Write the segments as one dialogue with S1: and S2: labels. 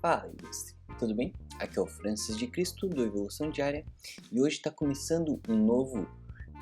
S1: Fala, ilustre, tudo bem? Aqui é o Francis de Cristo do Evolução Diária e hoje está começando um novo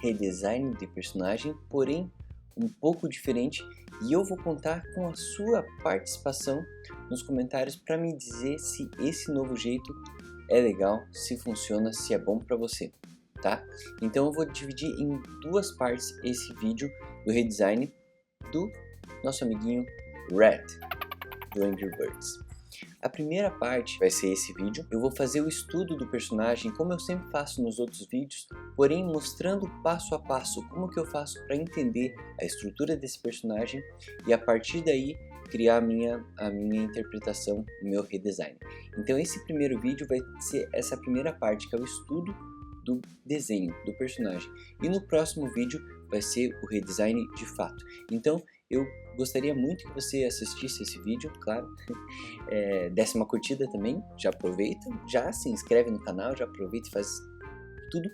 S1: redesign de personagem, porém um pouco diferente, e eu vou contar com a sua participação nos comentários para me dizer se esse novo jeito é legal, se funciona, se é bom para você, tá? Então eu vou dividir em duas partes esse vídeo do redesign do nosso amiguinho Red do Angry Birds. A primeira parte vai ser esse vídeo. Eu vou fazer o estudo do personagem como eu sempre faço nos outros vídeos, porém mostrando passo a passo como que eu faço para entender a estrutura desse personagem e a partir daí criar a minha interpretação, o meu redesign. Então esse primeiro vídeo vai ser essa primeira parte, que é o estudo do desenho do personagem, e no próximo vídeo vai ser o redesign de fato. Então eu gostaria muito que você assistisse esse vídeo, claro, desse uma curtida também, já aproveita, já se inscreve no canal, já aproveita e faz tudo,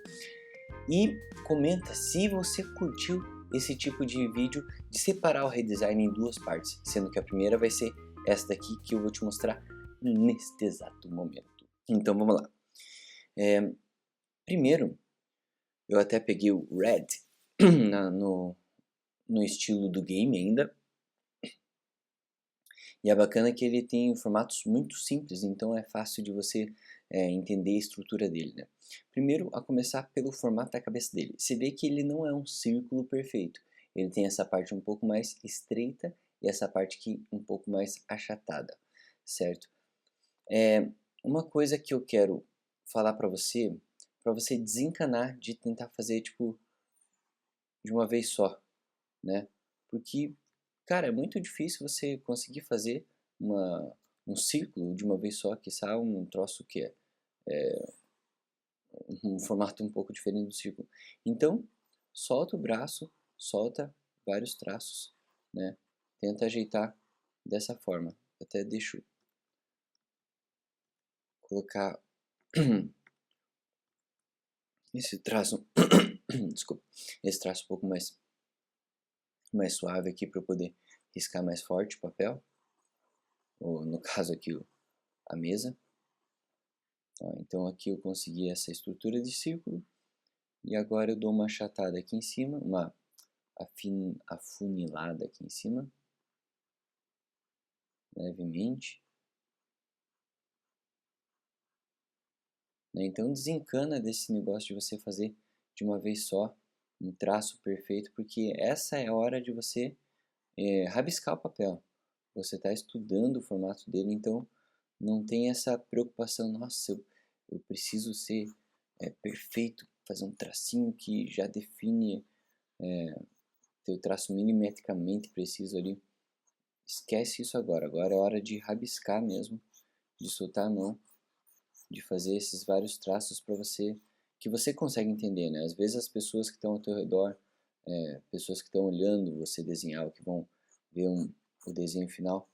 S1: e comenta se você curtiu esse tipo de vídeo de separar o redesign em duas partes, sendo que a primeira vai ser essa daqui que eu vou te mostrar neste exato momento. Então vamos lá. Primeiro, eu até peguei o Red no estilo do game ainda, e é bacana que ele tem formatos muito simples, então é fácil de você entender a estrutura dele, né? Primeiro, a começar pelo formato da cabeça dele. Você vê que ele não é um círculo perfeito. Ele tem essa parte um pouco mais estreita e essa parte aqui um pouco mais achatada, certo? Uma coisa que eu quero falar para você desencanar de tentar fazer tipo de uma vez só, né? Porque, cara, é muito difícil você conseguir fazer um círculo de uma vez só, que sabe, um troço que é um formato um pouco diferente do círculo. Então, solta o braço, solta vários traços, né? Tenta ajeitar dessa forma. Até deixo colocar esse traço, desculpa, esse traço um pouco mais suave aqui para eu poder riscar mais forte o papel, ou no caso aqui a mesa. Então aqui eu consegui essa estrutura de círculo, e agora eu dou uma achatada aqui em cima, uma afunilada aqui em cima, levemente. Então desencana desse negócio de você fazer de uma vez só um traço perfeito, porque essa é a hora de você rabiscar o papel. Você está estudando o formato dele, então não tem essa preocupação, nossa, eu preciso ser perfeito, fazer um tracinho que já define teu traço milimetricamente preciso ali. Esquece isso agora, agora é hora de rabiscar mesmo, de soltar a mão, de fazer esses vários traços para você, que você consegue entender, né? Às vezes as pessoas que estão ao teu redor, pessoas que estão olhando você desenhar, ou que vão ver o desenho final,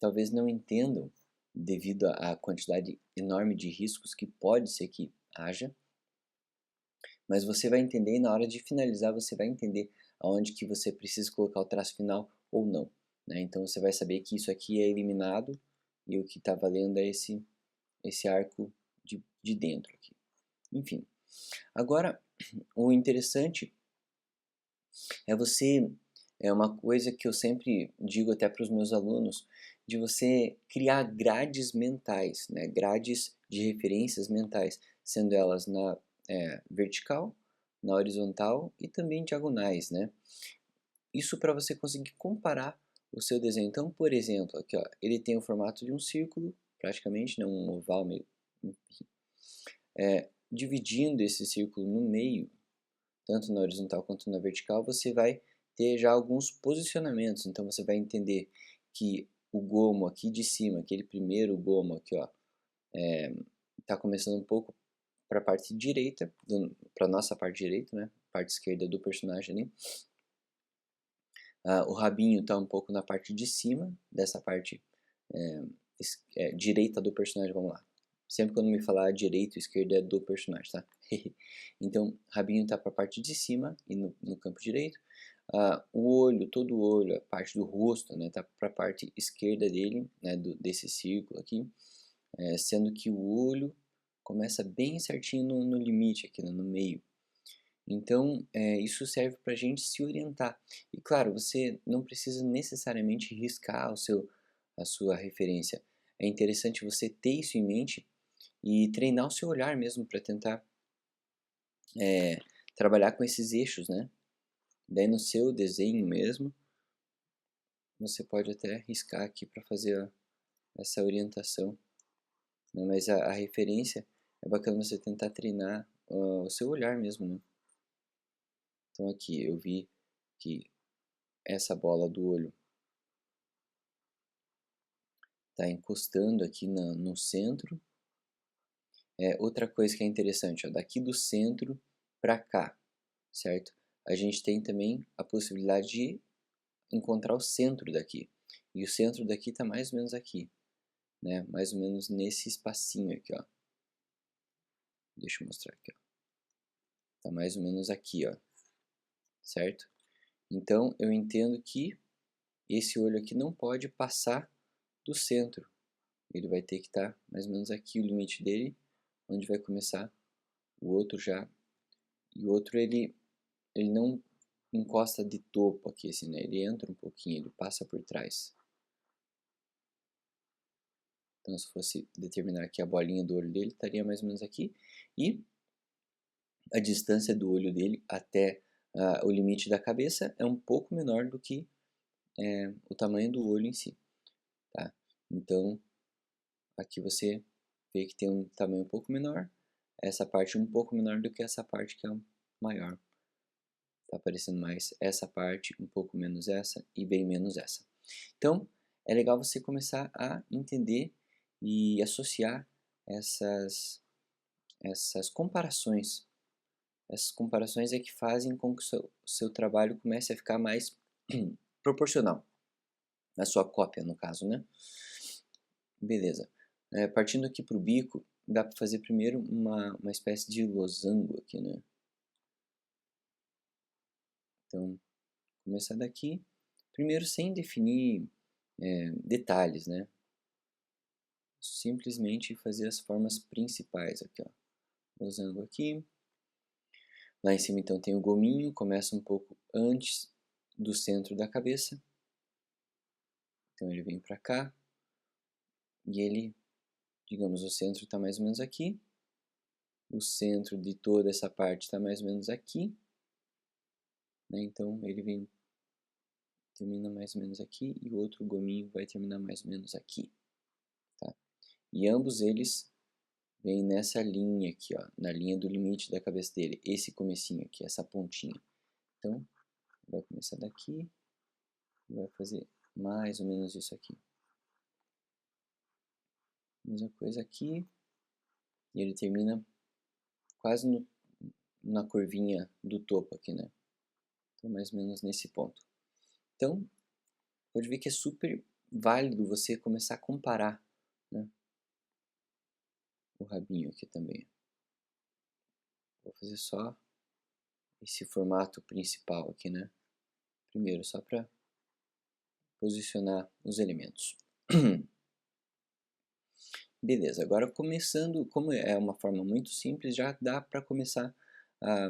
S1: talvez não entendam devido à quantidade enorme de riscos que pode ser que haja, mas você vai entender, e na hora de finalizar você vai entender aonde que você precisa colocar o traço final ou não, né? Então você vai saber que isso aqui é eliminado e o que está valendo é esse arco de dentro aqui. Enfim, agora o interessante é uma coisa que eu sempre digo até para os meus alunos, de você criar grades mentais, né? Grades de referências mentais, sendo elas na vertical, na horizontal e também diagonais, né? Isso para você conseguir comparar o seu desenho. Então, por exemplo, aqui ó, ele tem o formato de um círculo, praticamente, né? Um oval meio, dividindo esse círculo no meio, tanto na horizontal quanto na vertical, você vai ter já alguns posicionamentos. Então você vai entender que o gomo aqui de cima, aquele primeiro gomo aqui, ó, tá começando um pouco para a parte direita, para nossa parte direita, né? Parte esquerda do personagem ali. O rabinho tá um pouco na parte de cima dessa parte direita do personagem, vamos lá. Sempre quando me falar direito e esquerda é do personagem, tá? Então, rabinho tá para a parte de cima e no campo direito. O olho, todo o olho, a parte do rosto, né, tá para a parte esquerda dele, né, desse círculo aqui. sendo que o olho começa bem certinho no limite aqui, né, no meio. Então, isso serve para a gente se orientar. E claro, você não precisa necessariamente riscar a sua referência. É interessante você ter isso em mente e treinar o seu olhar mesmo para tentar trabalhar com esses eixos, né? Daí no seu desenho mesmo, você pode até riscar aqui para fazer essa orientação, né? Mas a referência é bacana você tentar treinar o seu olhar mesmo, né? Então aqui eu vi que essa bola do olho está encostando aqui no centro. Outra coisa que é interessante, ó, daqui do centro para cá, certo? A gente tem também a possibilidade de encontrar o centro daqui. E o centro daqui está mais ou menos aqui, né? Mais ou menos nesse espacinho aqui, ó. Deixa eu mostrar aqui, ó. Tá mais ou menos aqui, ó. Certo? Então, eu entendo que esse olho aqui não pode passar do centro. Ele vai ter que estar mais ou menos aqui, o limite dele, onde vai começar o outro já. E o outro, ele não encosta de topo aqui, assim, né? Ele entra um pouquinho, ele passa por trás. Então, se fosse determinar aqui a bolinha do olho dele, estaria mais ou menos aqui. E a distância do olho dele até o limite da cabeça é um pouco menor do que o tamanho do olho em si, tá? Então, aqui você vê que tem um tamanho um pouco menor, essa parte um pouco menor do que essa parte que é maior. Tá aparecendo mais essa parte, um pouco menos essa e bem menos essa. Então, é legal você começar a entender e associar essas comparações. Essas comparações é que fazem com que o seu trabalho comece a ficar mais proporcional. A sua cópia, no caso, né? Beleza. Partindo aqui para o bico, dá para fazer primeiro uma espécie de losango aqui, né? Então, começar daqui. Primeiro, sem definir detalhes, né? Simplesmente fazer as formas principais aqui, ó. Losango aqui. Lá em cima, então, tem o gominho. Começa um pouco antes do centro da cabeça. Então, ele vem para cá. E ele, digamos, o centro está mais ou menos aqui. O centro de toda essa parte está mais ou menos aqui. Né? Então, ele vem, termina mais ou menos aqui. E o outro gominho vai terminar mais ou menos aqui. Tá? E ambos eles vêm nessa linha aqui, ó, na linha do limite da cabeça dele. Esse comecinho aqui, essa pontinha. Então, vai começar daqui. E vai fazer mais ou menos isso aqui. Mesma coisa aqui. E ele termina quase na curvinha do topo aqui, né? Então, mais ou menos nesse ponto. Então, pode ver que é super válido você começar a comparar, né? O rabinho aqui também. Vou fazer só esse formato principal aqui, né? Primeiro, só para posicionar os elementos. Beleza, agora começando, como é uma forma muito simples, já dá para começar a,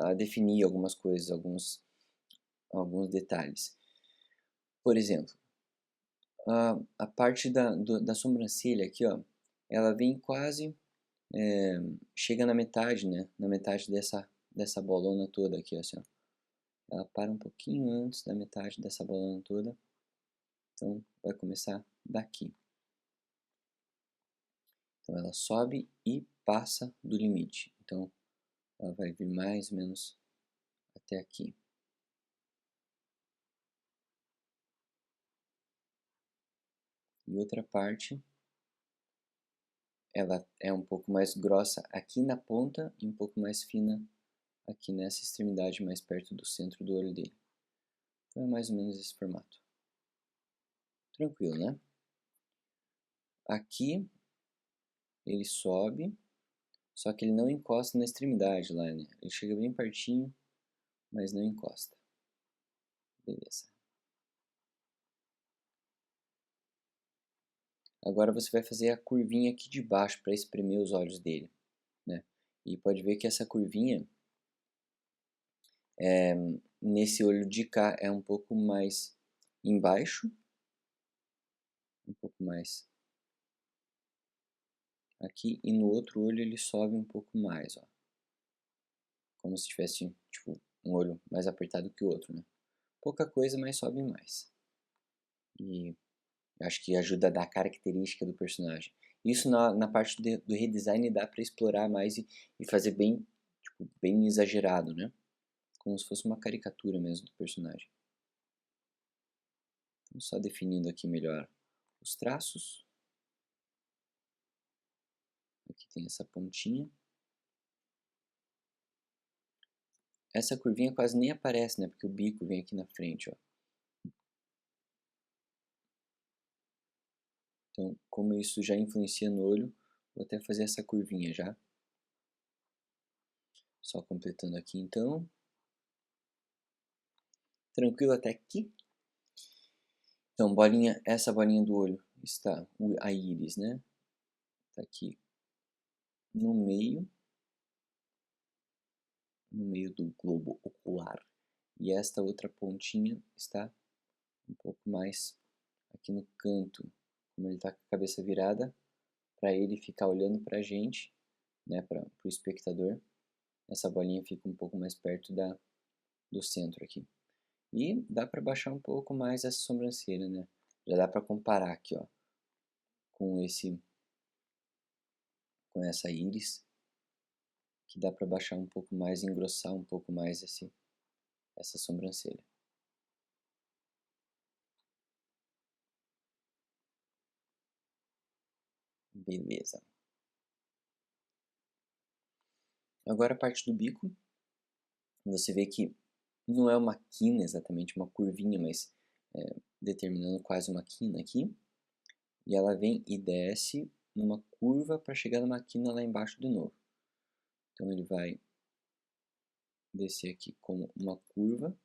S1: a definir algumas coisas, alguns detalhes. Por exemplo, a parte da sobrancelha aqui, ó, ela vem quase, chega na metade, né? Na metade dessa bolona toda aqui, assim, ó. Ela para um pouquinho antes da metade dessa bolona toda. Então, vai começar daqui. Então, ela sobe e passa do limite. Então, ela vai vir mais ou menos até aqui. E outra parte, ela é um pouco mais grossa aqui na ponta e um pouco mais fina aqui nessa extremidade mais perto do centro do olho dele. Então, é mais ou menos esse formato. Tranquilo, né? Aqui, ele sobe, só que ele não encosta na extremidade lá, né? Ele chega bem pertinho, mas não encosta. Beleza. Agora você vai fazer a curvinha aqui de baixo para espremer os olhos dele, né? E pode ver que essa curvinha, nesse olho de cá, é um pouco mais embaixo, um pouco mais aqui, e no outro olho ele sobe um pouco mais, ó. Como se tivesse, tipo, um olho mais apertado que o outro, né? Pouca coisa, mas sobe mais. E acho que ajuda a dar a característica do personagem. Isso na parte do redesign dá para explorar mais e fazer bem, tipo, bem exagerado, né? Como se fosse uma caricatura mesmo do personagem. Então, só definindo aqui melhor os traços. Aqui tem essa pontinha. Essa curvinha quase nem aparece, né? Porque o bico vem aqui na frente, ó. Então, como isso já influencia no olho, vou até fazer essa curvinha já. Só completando aqui então. Tranquilo até aqui? Então, bolinha, essa bolinha do olho está a íris, né? Está aqui no meio do globo ocular. E esta outra pontinha está um pouco mais aqui no canto, como ele está com a cabeça virada, para ele ficar olhando para a gente, né, para o espectador. Essa bolinha fica um pouco mais perto do centro aqui. E dá para baixar um pouco mais essa sobrancelha, né? Já dá para comparar aqui, ó, com essa íris, que dá para baixar um pouco mais, engrossar um pouco mais essa sobrancelha. Beleza. Agora a parte do bico, você vê que não é uma quina exatamente, uma curvinha, mas determinando quase uma quina aqui. E ela vem e desce numa curva para chegar numa quina lá embaixo de novo. Então ele vai descer aqui como uma curva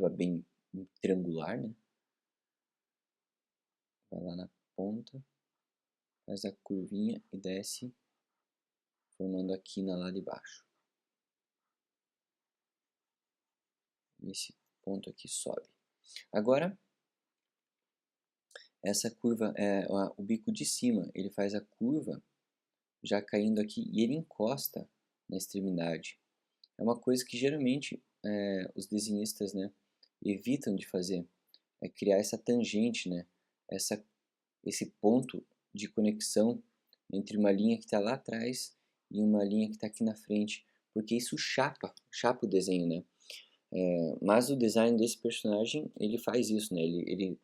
S1: bem triangular, né? Vai lá na ponta, faz a curvinha e desce, formando a quina lá de baixo. Esse ponto aqui sobe. Agora, essa curva, o bico de cima, ele faz a curva já caindo aqui e ele encosta na extremidade. É uma coisa que geralmente os desenhistas, né, evitam de fazer, é criar essa tangente, né, esse ponto de conexão entre uma linha que está lá atrás e uma linha que está aqui na frente, porque isso chapa o desenho, né? Mas o design desse personagem, ele faz isso, né? Ele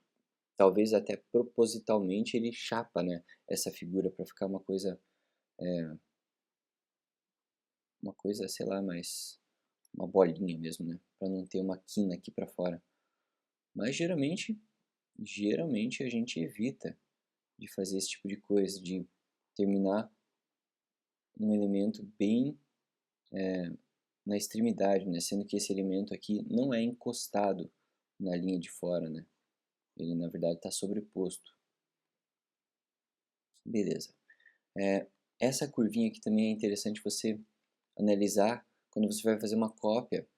S1: talvez até propositalmente ele chapa, né, essa figura para ficar uma coisa, sei lá, mais uma bolinha mesmo, né, para não ter uma quina aqui para fora. Mas geralmente a gente evita de fazer esse tipo de coisa, de terminar um elemento bem na extremidade, né, sendo que esse elemento aqui não é encostado na linha de fora, né, ele na verdade está sobreposto. Beleza. Essa curvinha aqui também é interessante você analisar quando você vai fazer uma cópia.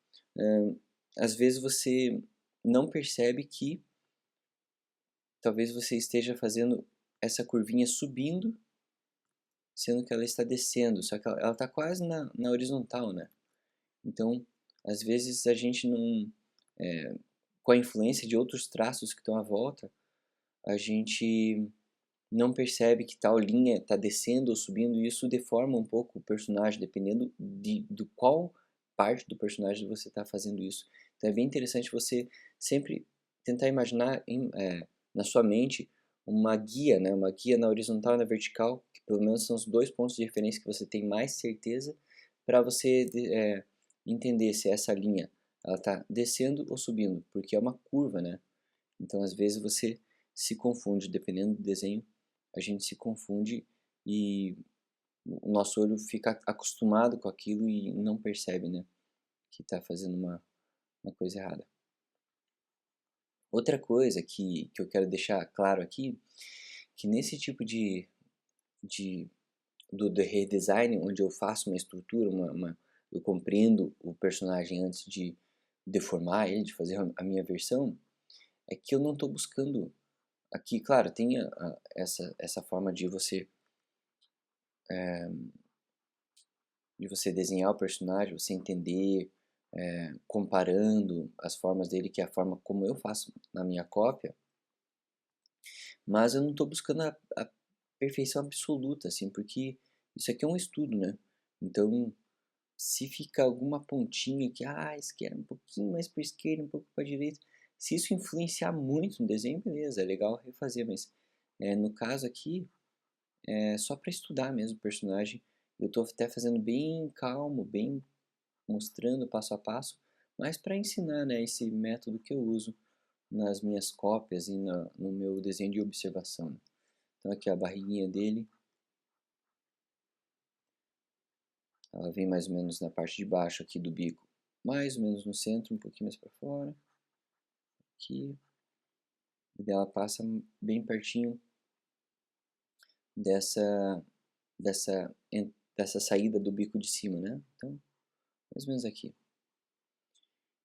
S1: Às vezes você não percebe que talvez você esteja fazendo essa curvinha subindo, sendo que ela está descendo, só que ela está quase na horizontal, né? Então, às vezes a gente não, com a influência de outros traços que estão à volta, a gente não percebe que tal linha está descendo ou subindo, e isso deforma um pouco o personagem, dependendo do qual parte do personagem você está fazendo isso. Então é bem interessante você sempre tentar imaginar na sua mente uma guia, né? Uma guia na horizontal e na vertical, que pelo menos são os dois pontos de referência que você tem mais certeza, para você entender se essa linha ela está descendo ou subindo, porque é uma curva, né? Então às vezes você se confunde, dependendo do desenho, a gente se confunde e o nosso olho fica acostumado com aquilo e não percebe, né, que está fazendo uma coisa errada. Outra coisa que eu quero deixar claro aqui, que nesse tipo de do redesign, onde eu faço uma estrutura, eu compreendo o personagem antes de deformar ele, de fazer a minha versão, é que eu não estou buscando aqui, claro, tem essa forma de você desenhar o personagem, você entender, comparando as formas dele, que é a forma como eu faço na minha cópia, mas eu não estou buscando a perfeição absoluta, assim, porque isso aqui é um estudo, né? Então, se fica alguma pontinha que, isso aqui era um pouquinho mais para esquerda, um pouco para direita, se isso influenciar muito no desenho, beleza, é legal refazer, mas no caso aqui, é só para estudar mesmo o personagem. Eu estou até fazendo bem calmo, bem mostrando passo a passo, mas para ensinar, né, esse método que eu uso nas minhas cópias e no meu desenho de observação. Então aqui a barriguinha dele, ela vem mais ou menos na parte de baixo aqui do bico, mais ou menos no centro, um pouquinho mais para fora, aqui, e ela passa bem pertinho dessa, dessa, dessa saída do bico de cima, né? Então, mais ou menos aqui.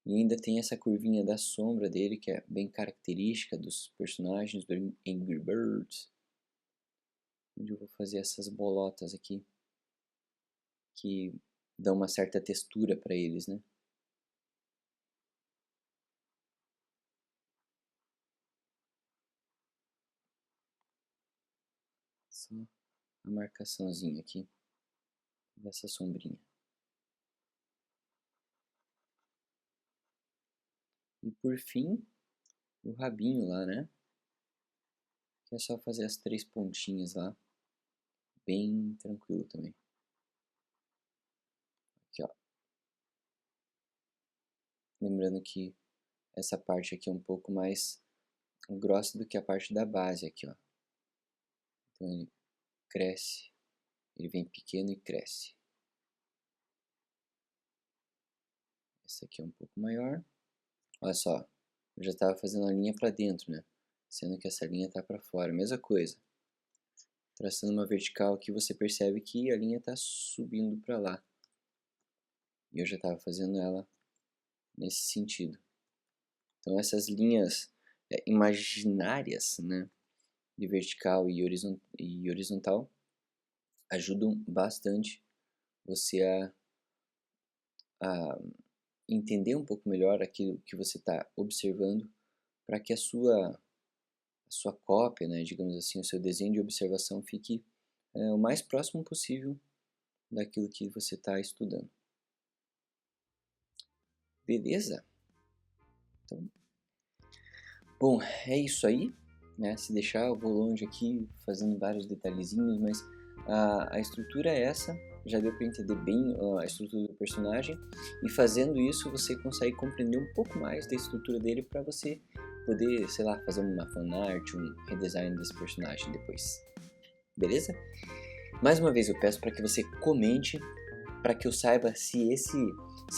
S1: E ainda tem essa curvinha da sombra dele, que é bem característica dos personagens do Angry Birds. Onde eu vou fazer essas bolotas aqui, que dão uma certa textura para eles, né? Só a marcaçãozinha aqui dessa sombrinha. E por fim, o rabinho lá, né? Que é só fazer as 3 pontinhas lá, bem tranquilo também. Aqui, ó. Lembrando que essa parte aqui é um pouco mais grossa do que a parte da base aqui, ó. Então ele cresce, ele vem pequeno e cresce. Esse aqui é um pouco maior. Olha só, eu já estava fazendo a linha para dentro, né? Sendo que essa linha está para fora. Mesma coisa. Traçando uma vertical aqui, você percebe que a linha está subindo para lá. E eu já estava fazendo ela nesse sentido. Então essas linhas imaginárias, né, de vertical e horizontal, ajudam bastante você a entender um pouco melhor aquilo que você está observando, para que a sua cópia, né, digamos assim, o seu desenho de observação fique o mais próximo possível daquilo que você está estudando. Beleza? Então, bom, é isso aí, né? Se deixar eu vou longe aqui fazendo vários detalhezinhos, mas a estrutura é essa, já deu para entender bem a estrutura do personagem, e fazendo isso você consegue compreender um pouco mais da estrutura dele para você poder, sei lá, fazer uma fanart, um redesign desse personagem depois. Beleza? Mais uma vez eu peço para que você comente, para que eu saiba se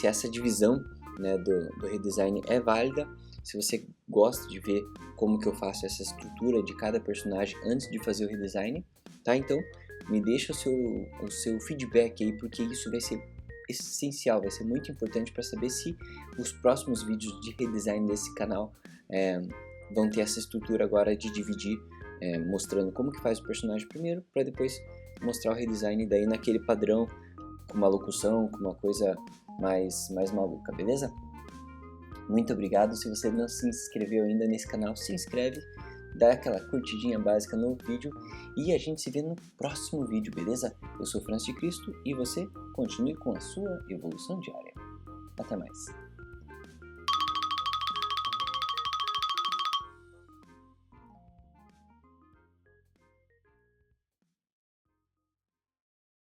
S1: essa divisão, né, do redesign é válida, se você gosta de ver como que eu faço essa estrutura de cada personagem antes de fazer o redesign, tá? Então me deixa o seu feedback aí, porque isso vai ser essencial, vai ser muito importante para saber se os próximos vídeos de redesign desse canal vão ter essa estrutura agora de dividir, mostrando como que faz o personagem primeiro, para depois mostrar o redesign daí naquele padrão, com uma locução, com uma coisa mais maluca, beleza? Muito obrigado. Se você não se inscreveu ainda nesse canal, se inscreve, dá aquela curtidinha básica no vídeo e a gente se vê no próximo vídeo, beleza? Eu sou Francis de Cristo e você continue com a sua evolução diária. Até mais.